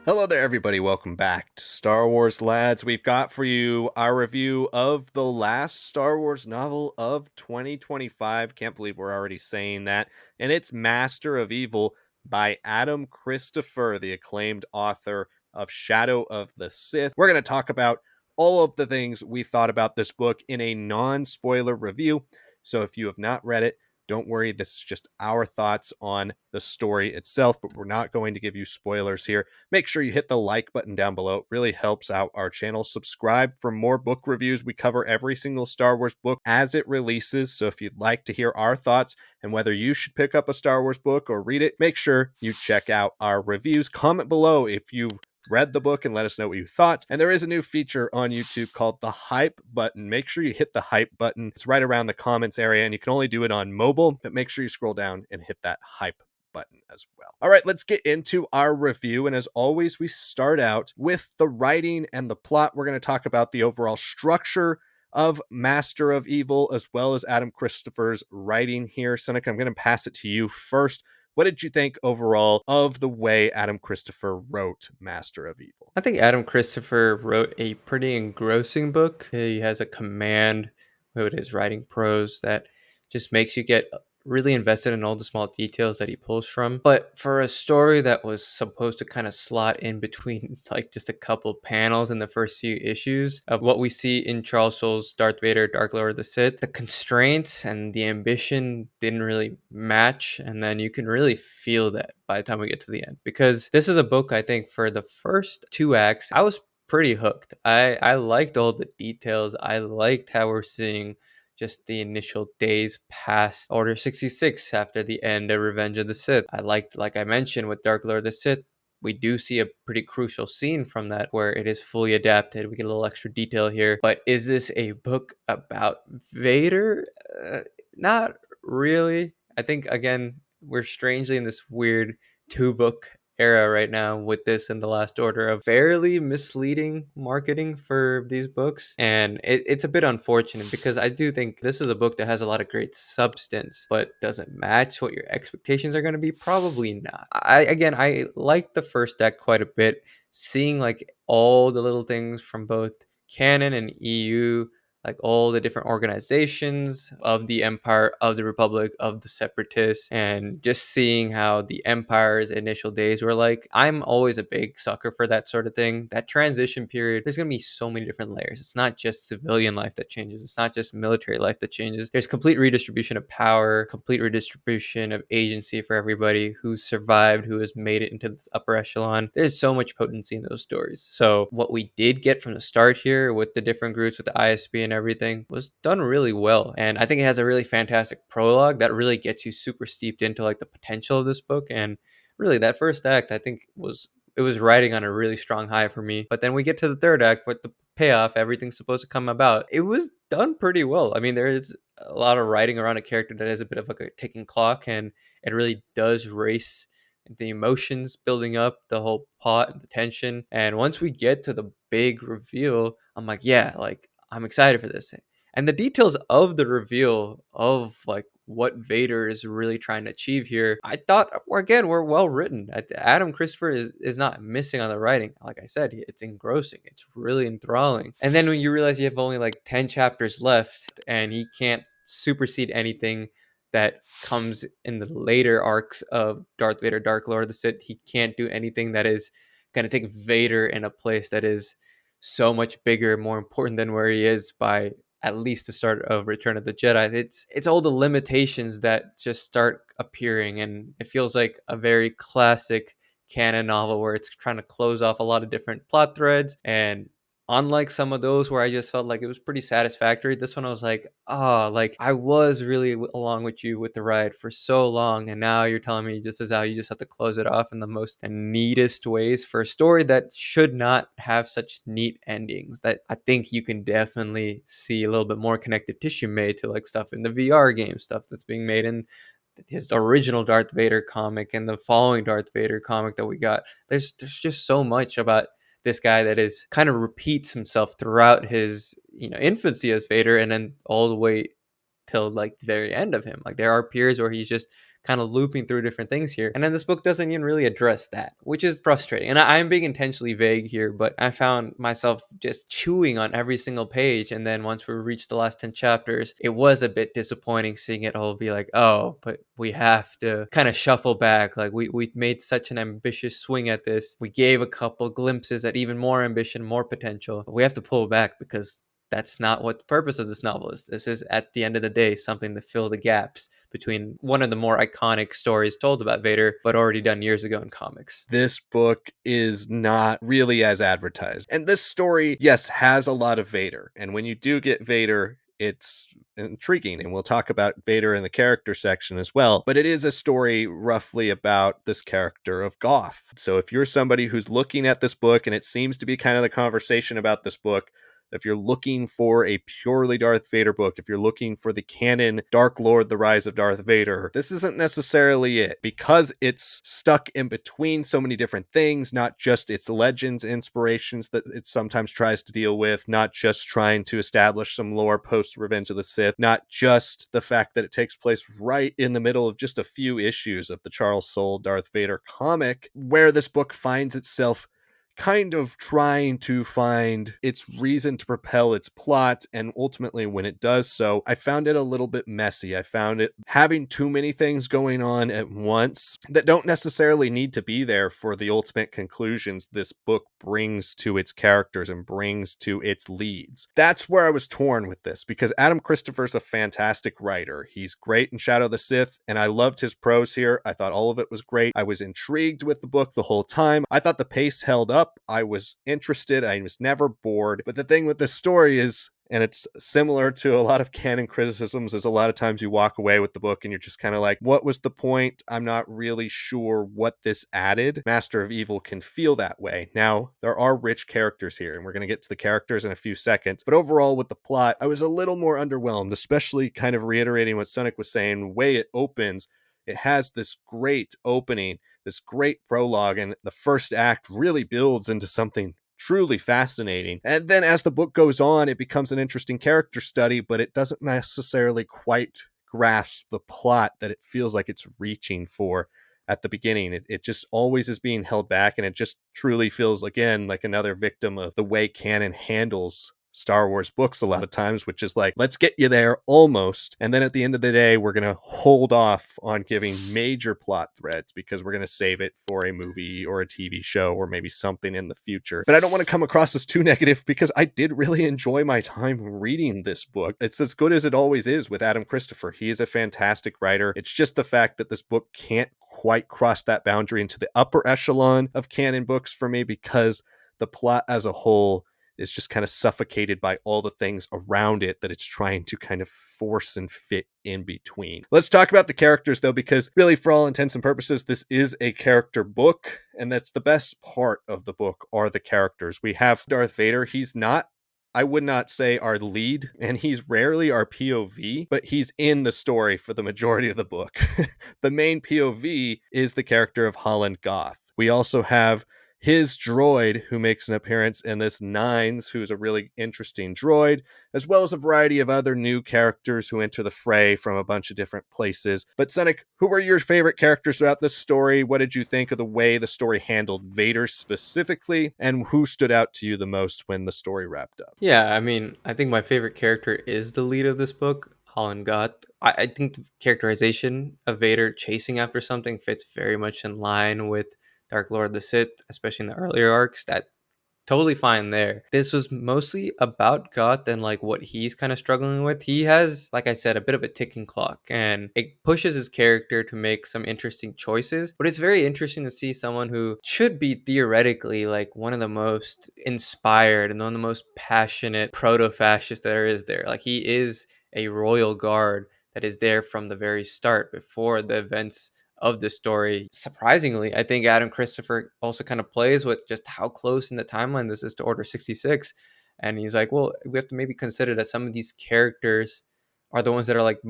Hello there, everybody. Welcome back to Star Wars Lads. We've got for you our review of the last Star Wars novel of 2025. Can't believe we're already saying that. And it's Master of Evil by Adam Christopher, the acclaimed author of Shadow of the Sith. We're going to talk about all of the things we thought about this book in a non-spoiler review. So if you have not read it, don't worry, this is just our thoughts on the story itself, but we're not going to give you spoilers here. Make sure you hit the like button down below. It really helps out our channel. Subscribe for more book reviews. We cover every single Star Wars book as it releases. So if you'd like to hear our thoughts and whether you should pick up a Star Wars book or read it, make sure you check out our reviews. Comment below if you've read the book and let us know what you thought. And there is a new feature on YouTube called the hype button. Make sure you hit the hype button. It's right around the comments area, and you can only do it on mobile, but make sure you scroll down and hit that hype button as well. All right, let's get into our review. And as always, we start out with the writing and the plot. We're going to talk about the overall structure of Master of Evil, as well as Adam Christopher's writing here. Sanak, I'm going to pass it to you first. What did you think overall of the way Adam Christopher wrote Master of Evil? I think Adam Christopher wrote a pretty engrossing book. He has a command with his writing prose that just makes you get really invested in all the small details that he pulls from. But for a story that was supposed to kind of slot in between like just a couple panels in the first few issues of what we see in Charles Soule's Darth Vader, Dark Lord of the Sith, the constraints and the ambition didn't really match. And then you can really feel that by the time we get to the end. Because this is a book, I think, for the first two acts, I was pretty hooked. I liked all the details. I liked how we're seeing just the initial days past Order 66 after the end of Revenge of the Sith. I liked, like I mentioned, with Dark Lord of the Sith, we do see a pretty crucial scene from that where it is fully adapted. We get a little extra detail here. But is this a book about Vader? Not really. I think, again, we're strangely in this weird two book era right now with this and the Last Order of fairly misleading marketing for these books, and it's a bit unfortunate because I do think this is a book that has a lot of great substance but doesn't match what your expectations are going to be. Probably not. I liked the first deck quite a bit, seeing like all the little things from both Canon and EU, like all the different organizations of the Empire, of the Republic, of the Separatists, and just seeing how the Empire's initial days were like. I'm always a big sucker for that sort of thing. That transition period, there's going to be so many different layers. It's not just civilian life that changes, it's not just military life that changes. There's complete redistribution of power, complete redistribution of agency for everybody who survived, who has made it into this upper echelon. There's so much potency in those stories. So, what we did get from the start here with the different groups, with the ISB and everything, was done really well. And I think it has a really fantastic prologue that really gets you super steeped into like the potential of this book. And really, that first act, I think, was riding on a really strong high for me. But then we get to the third act with the payoff, everything's supposed to come about. It was done pretty well. I mean, there is a lot of writing around a character that is a bit of like a ticking clock, and it really does race the emotions building up, the whole plot and the tension. And once we get to the big reveal, I'm like, yeah, like I'm excited for this. And the details of the reveal of like what Vader is really trying to achieve here, I thought were well written. Adam Christopher is not missing on the writing. Like I said, it's engrossing. It's really enthralling. And then when you realize you have only like 10 chapters left and he can't supersede anything that comes in the later arcs of Darth Vader, Dark Lord of the Sith, he can't do anything that is going to take Vader in a place that is so much bigger, more important than where he is by at least the start of Return of the Jedi. It's all the limitations that just start appearing, and it feels like a very classic canon novel where it's trying to close off a lot of different plot threads. And unlike some of those where I just felt like it was pretty satisfactory, this one I was like, oh, like I was really along with you with the ride for so long, and now you're telling me this is how you just have to close it off in the most neatest ways for a story that should not have such neat endings. That I think you can definitely see a little bit more connective tissue made to like stuff in the VR game, stuff that's being made in his original Darth Vader comic and the following Darth Vader comic that we got. There's just so much about this guy that is kind of repeats himself throughout his infancy as Vader, and then all the way till like the very end of him. Like there are periods where he's just kind of looping through different things here. And then this book doesn't even really address that, which is frustrating. And I'm being intentionally vague here, but I found myself just chewing on every single page. And then once we reached the last 10 chapters, it was a bit disappointing seeing it all be like, oh, but we have to kind of shuffle back. Like we made such an ambitious swing at this. We gave a couple glimpses at even more ambition, more potential. But we have to pull back because that's not what the purpose of this novel is. This is, at the end of the day, something to fill the gaps between one of the more iconic stories told about Vader, but already done years ago in comics. This book is not really as advertised. And this story, yes, has a lot of Vader. And when you do get Vader, it's intriguing. And we'll talk about Vader in the character section as well. But it is a story roughly about this character of Goth. So if you're somebody who's looking at this book, and it seems to be kind of the conversation about this book, if you're looking for a purely Darth Vader book, if you're looking for the canon Dark Lord, The Rise of Darth Vader, this isn't necessarily it, because it's stuck in between so many different things, not just its legends, inspirations that it sometimes tries to deal with, not just trying to establish some lore post Revenge of the Sith, not just the fact that it takes place right in the middle of just a few issues of the Charles Soule Darth Vader comic, where this book finds itself kind of trying to find its reason to propel its plot. And ultimately, when it does so, I found it a little bit messy. I found it having too many things going on at once that don't necessarily need to be there for the ultimate conclusions this book brings to its characters and brings to its leads. That's where I was torn with this, because Adam Christopher's a fantastic writer. He's great in Shadow of the Sith, and I loved his prose here. I thought all of it was great. I was intrigued with the book the whole time. I thought the pace held up. I was interested. I was never bored. But the thing with this story is, and it's similar to a lot of canon criticisms, is a lot of times you walk away with the book and you're just kind of like, what was the point? I'm not really sure what this added. Master of Evil can feel that way. Now, there are rich characters here, and we're going to get to the characters in a few seconds. But overall, with the plot, I was a little more underwhelmed, especially kind of reiterating what Sanak was saying. The way it opens, it has this great opening, this great prologue, and the first act really builds into something truly fascinating. And then as the book goes on, it becomes an interesting character study, but it doesn't necessarily quite grasp the plot that it feels like it's reaching for at the beginning. It just always is being held back, and it just truly feels, again, like another victim of the way canon handles Star Wars books a lot of times, which is like, let's get you there almost, and then at the end of the day, we're going to hold off on giving major plot threads because we're going to save it for a movie or a TV show or maybe something in the future. But I don't want to come across as too negative, because I did really enjoy my time reading this book. It's as good as it always is with Adam Christopher. He is a fantastic writer. It's just the fact that this book can't quite cross that boundary into the upper echelon of canon books for me, because the plot as a whole is just kind of suffocated by all the things around it that it's trying to kind of force and fit in between. Let's talk about the characters, though, because really, for all intents and purposes, this is a character book, and that's the best part of the book, are the characters. We have Darth Vader. He's not, I would not say, our lead, and he's rarely our POV, but he's in the story for the majority of the book. The main POV is the character of Holland Goth. We also have his droid, who makes an appearance in this, Nines, who's a really interesting droid, as well as a variety of other new characters who enter the fray from a bunch of different places. But Sanak, who were your favorite characters throughout this story? What did you think of the way the story handled Vader specifically? And who stood out to you the most when the story wrapped up? Yeah, I mean, I think my favorite character is the lead of this book, Holland Gott. I think the characterization of Vader chasing after something fits very much in line with Dark Lord of the Sith, especially in the earlier arcs. That totally fine there. This was mostly about Goth and like what he's kind of struggling with. He has, like I said, a bit of a ticking clock, and it pushes his character to make some interesting choices. But it's very interesting to see someone who should be theoretically like one of the most inspired and one of the most passionate proto-fascists there is there. Like, he is a royal guard that is there from the very start before the events of the story. Surprisingly, I think Adam Christopher also kind of plays with just how close in the timeline this is to Order 66. And he's like, well, we have to maybe consider that some of these characters are the ones that are like,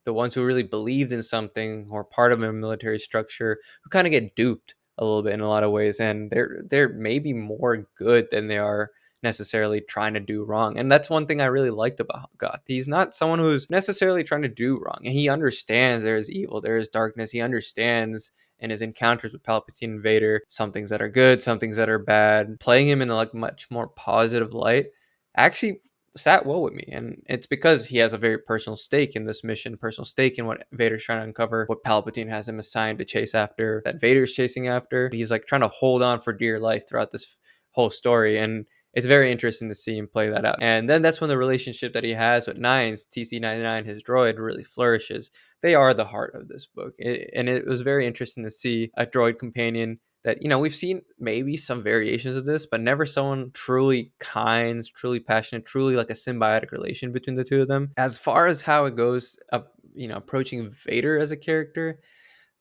the ones who really believed in something or part of a military structure, who kind of get duped a little bit in a lot of ways. And they're maybe more good than they are necessarily trying to do wrong. And that's one thing I really liked about Goth. He's not someone who's necessarily trying to do wrong. And he understands there is evil, there is darkness. He understands in his encounters with Palpatine and Vader some things that are good, some things that are bad. Playing him in a like much more positive light actually sat well with me. And it's because he has a very personal stake in this mission, personal stake in what Vader's trying to uncover, what Palpatine has him assigned to chase after, that Vader's chasing after. He's like trying to hold on for dear life throughout this whole story. And it's very interesting to see him play that out. And then that's when the relationship that he has with Nines, TC-99, his droid, really flourishes. They are the heart of this book. And it was very interesting to see a droid companion that, we've seen maybe some variations of this, but never someone truly kind, truly passionate, truly like a symbiotic relation between the two of them. As far as how it goes up, approaching Vader as a character,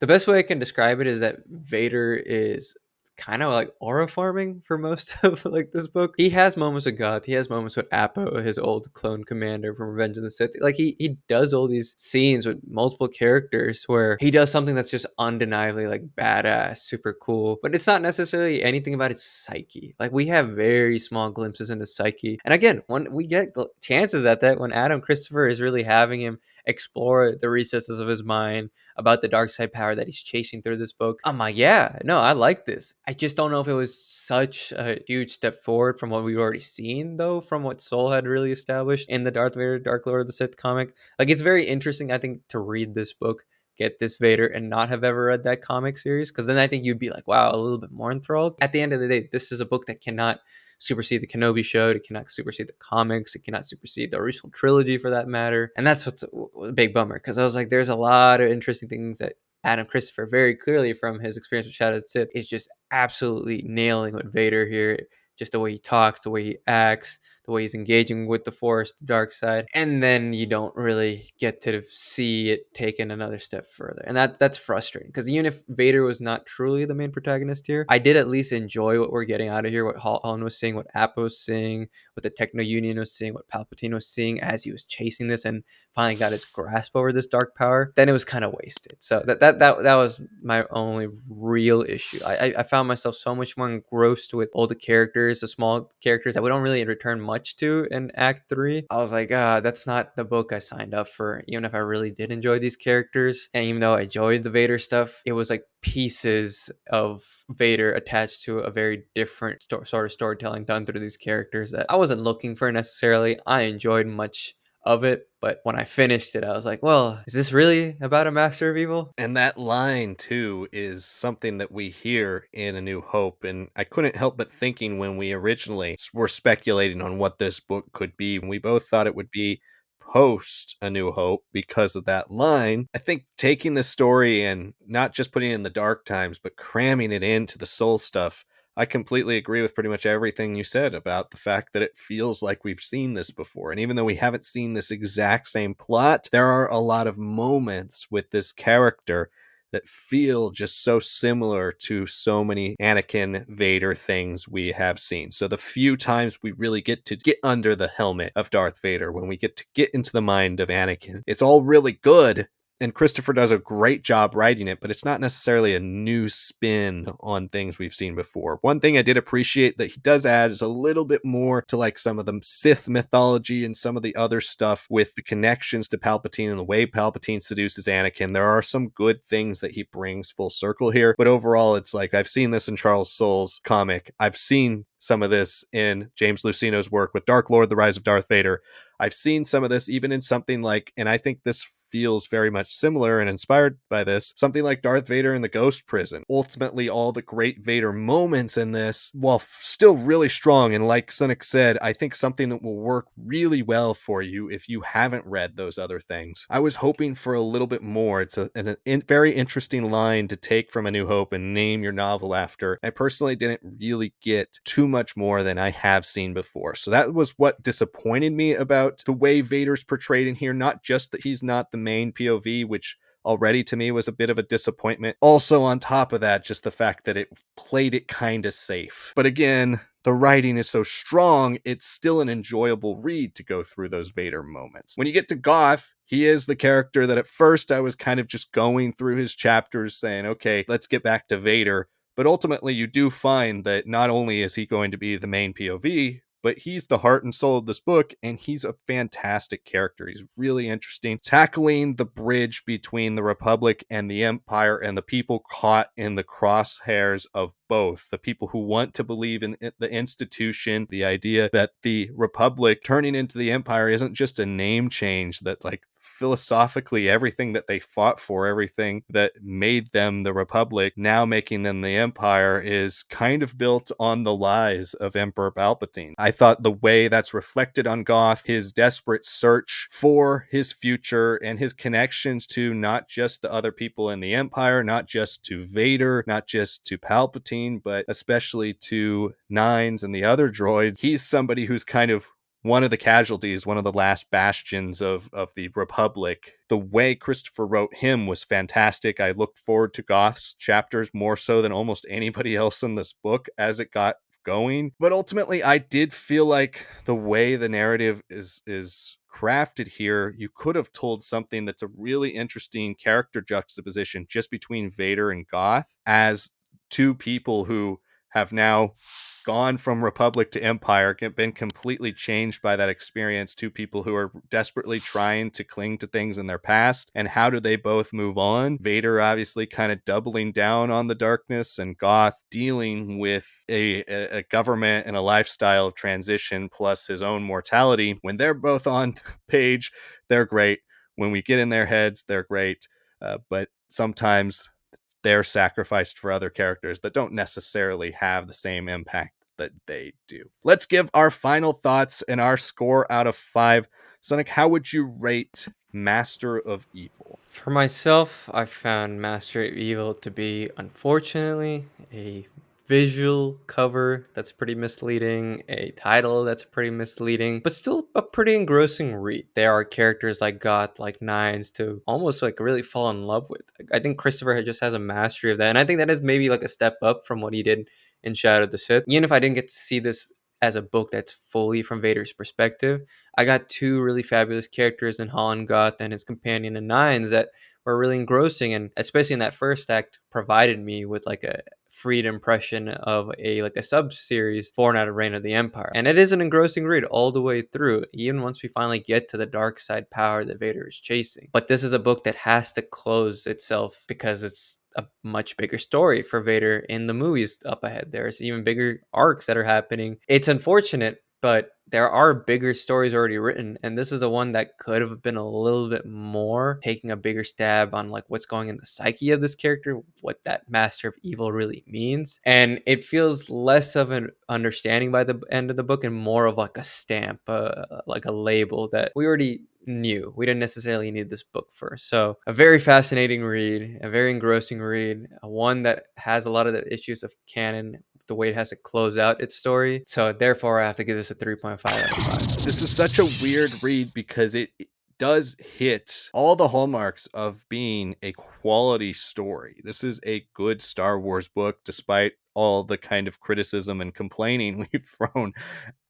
the best way I can describe it is that Vader is kind of like aura farming for most of like this book. He has moments with God. He has moments with Apo, his old clone commander from Revenge of the Sith. Like he does all these scenes with multiple characters where he does something that's just undeniably like badass, super cool. But it's not necessarily anything about his psyche. Like we have very small glimpses into psyche. And again, when we get chances at that, when Adam Christopher is really having him explore the recesses of his mind about the dark side power that he's chasing through this book. I'm like, yeah, no, I like this. I just don't know if it was such a huge step forward from what we've already seen, though, from what Soul had really established in the Darth Vader, Dark Lord of the Sith comic. Like, it's very interesting, I think, to read this book, get this Vader, and not have ever read that comic series, because then I think you'd be like, wow, a little bit more enthralled. At the end of the day, this is a book that cannot supersede the Kenobi show. It cannot supersede the comics. It cannot supersede the original trilogy for that matter. And that's what's a big bummer, because I was like, there's a lot of interesting things that Adam Christopher, very clearly from his experience with Shadow of the Sith, is just absolutely nailing with Vader here. Just the way he talks, the way he acts, the way he's engaging with the Force, the dark side. And then you don't really get to see it taken another step further. And that's frustrating, because even if Vader was not truly the main protagonist here, I did at least enjoy what we're getting out of here, what Holland was seeing, what Apo was seeing, what the Techno Union was seeing, what Palpatine was seeing as he was chasing this and finally got his grasp over this dark power. Then it was kind of wasted. So that was my only real issue. I found myself so much more engrossed with all the characters, the small characters that we don't really return much to in Act 3. I was like, that's not the book I signed up for, even if I really did enjoy these characters. And even though I enjoyed the Vader stuff, it was like pieces of Vader attached to a very different sort of storytelling done through these characters that I wasn't looking for necessarily. I enjoyed much of it, but when I finished it, I was like, well, is this really about a master of evil? And that line, too, is something that we hear in A New Hope. And I couldn't help but thinking when we originally were speculating on what this book could be, we both thought it would be post A New Hope because of that line. I think taking the story and not just putting it in the dark times, but cramming it into the soul stuff, I completely agree with pretty much everything you said about the fact that it feels like we've seen this before. And even though we haven't seen this exact same plot, there are a lot of moments with this character that feel just so similar to so many Anakin Vader things we have seen. So the few times we really get to get under the helmet of Darth Vader, when we get to get into the mind of Anakin, it's all really good. And Christopher does a great job writing it, but it's not necessarily a new spin on things we've seen before. One thing I did appreciate that he does add is a little bit more to like some of the Sith mythology and some of the other stuff with the connections to Palpatine and the way Palpatine seduces Anakin. There are some good things that he brings full circle here, but overall it's like I've seen this in Charles Soule's comic. I've seen some of this in James Luceno's work with Dark Lord, The Rise of Darth Vader. I've seen some of this even in something like, and I think this feels very much similar and inspired by this, something like Darth Vader in the Ghost Prison. Ultimately, all the great Vader moments in this, while still really strong, and like Sanak said, I think something that will work really well for you if you haven't read those other things. I was hoping for a little bit more. It's a very interesting line to take from A New Hope and name your novel after. I personally didn't really get too much more than I have seen before. So that was what disappointed me about the way Vader's portrayed in here. Not just that he's not the main POV, which already to me was a bit of a disappointment. Also, on top of that, just the fact that it played it kind of safe. But again, the writing is so strong, it's still an enjoyable read to go through those Vader moments. When you get to Goth, he is the character that at first I was kind of just going through his chapters saying, okay, let's get back to Vader. But ultimately, you do find that not only is he going to be the main POV, but he's the heart and soul of this book, and he's a fantastic character. He's really interesting, tackling the bridge between the Republic and the Empire and the people caught in the crosshairs of both. The people who want to believe in the institution, the idea that the Republic turning into the Empire isn't just a name change, that like philosophically everything that they fought for, everything that made them the Republic, now making them the Empire, is kind of built on the lies of Emperor Palpatine. I thought the way that's reflected on Goth, his desperate search for his future and his connections to not just the other people in the Empire, not just to Vader, not just to Palpatine, but especially to Nines and the other droids. He's somebody who's kind of one of the casualties, one of the last bastions of the Republic. The way Christopher wrote him was fantastic. I looked forward to Goth's chapters more so than almost anybody else in this book as it got going. But ultimately, I did feel like the way the narrative is crafted here, you could have told something that's a really interesting character juxtaposition just between Vader and Goth as two people who have now gone from Republic to Empire, been completely changed by that experience. Two people who are desperately trying to cling to things in their past, and how do they both move on? Vader obviously kind of doubling down on the darkness, and Goth dealing with a government and a lifestyle of transition plus his own mortality. When they're both on page, they're great. When we get in their heads, they're great. But sometimes they're sacrificed for other characters that don't necessarily have the same impact that they do. Let's give our final thoughts and our score out of 5. Sonic, how would you rate Master of Evil? For myself, I found Master of Evil to be, unfortunately, a visual cover that's pretty misleading, a title that's pretty misleading, but still a pretty engrossing read. There are characters like Goth, like Nines, to almost like really fall in love with. I think Christopher just has a mastery of that, and I think that is maybe like a step up from what he did in Shadow of the Sith. Even if I didn't get to see this as a book that's fully from Vader's perspective, I got two really fabulous characters in Holland Goth and his companion in Nines that were really engrossing, and especially in that first act provided me with like a freed impression of a like a sub series born out of Reign of the Empire. And it is an engrossing read all the way through, even once we finally get to the dark side power that Vader is chasing. But this is a book that has to close itself because it's a much bigger story for Vader in the movies up ahead. There's even bigger arcs that are happening. It's unfortunate, but there are bigger stories already written, and this is the one that could have been a little bit more, taking a bigger stab on like what's going in the psyche of this character, what that Master of Evil really means. And it feels less of an understanding by the end of the book and more of like a stamp, like a label that we already knew. We didn't necessarily need this book for. So a very fascinating read, a very engrossing read, one that has a lot of the issues of canon, the way it has to close out its story. So therefore, I have to give this a 3.5 out of 5. This is such a weird read because it does hit all the hallmarks of being a quality story. This is a good Star Wars book, despite all the kind of criticism and complaining we've thrown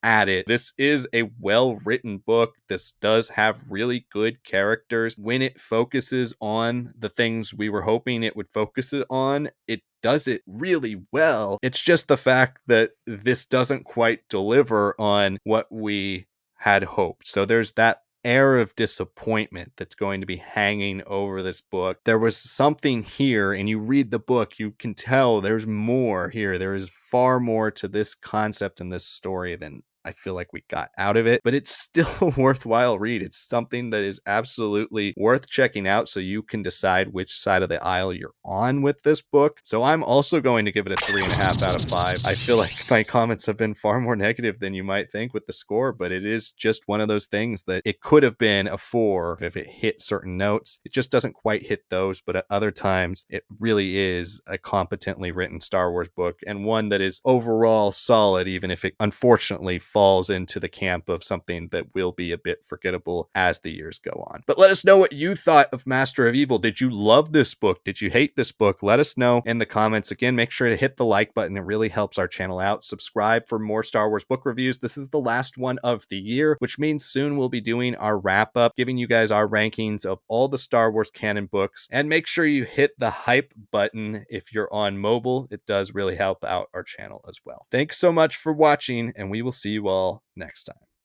at it. This is a well-written book. This does have really good characters. When it focuses on the things we were hoping it would focus it on, it does it really well. It's just the fact that this doesn't quite deliver on what we had hoped. So there's that air of disappointment that's going to be hanging over this book. There was something here, and you read the book, you can tell there's more here. There is far more to this concept and this story than I feel like we got out of it, but it's still a worthwhile read. It's something that is absolutely worth checking out so you can decide which side of the aisle you're on with this book. So I'm also going to give it a 3.5 out of 5. I feel like my comments have been far more negative than you might think with the score, but it is just one of those things that it could have been a 4 if it hit certain notes. It just doesn't quite hit those, but at other times it really is a competently written Star Wars book, and one that is overall solid, even if it unfortunately falls into the camp of something that will be a bit forgettable as the years go on. But let us know what you thought of Master of Evil. Did you love this book? Did you hate this book? Let us know in the comments. Again, make sure to hit the like button. It really helps our channel out. Subscribe for more Star Wars book reviews. This is the last one of the year, which means soon we'll be doing our wrap up, giving you guys our rankings of all the Star Wars canon books. And make sure you hit the hype button if you're on mobile. It does really help out our channel as well. Thanks so much for watching, and we will see you you all next time.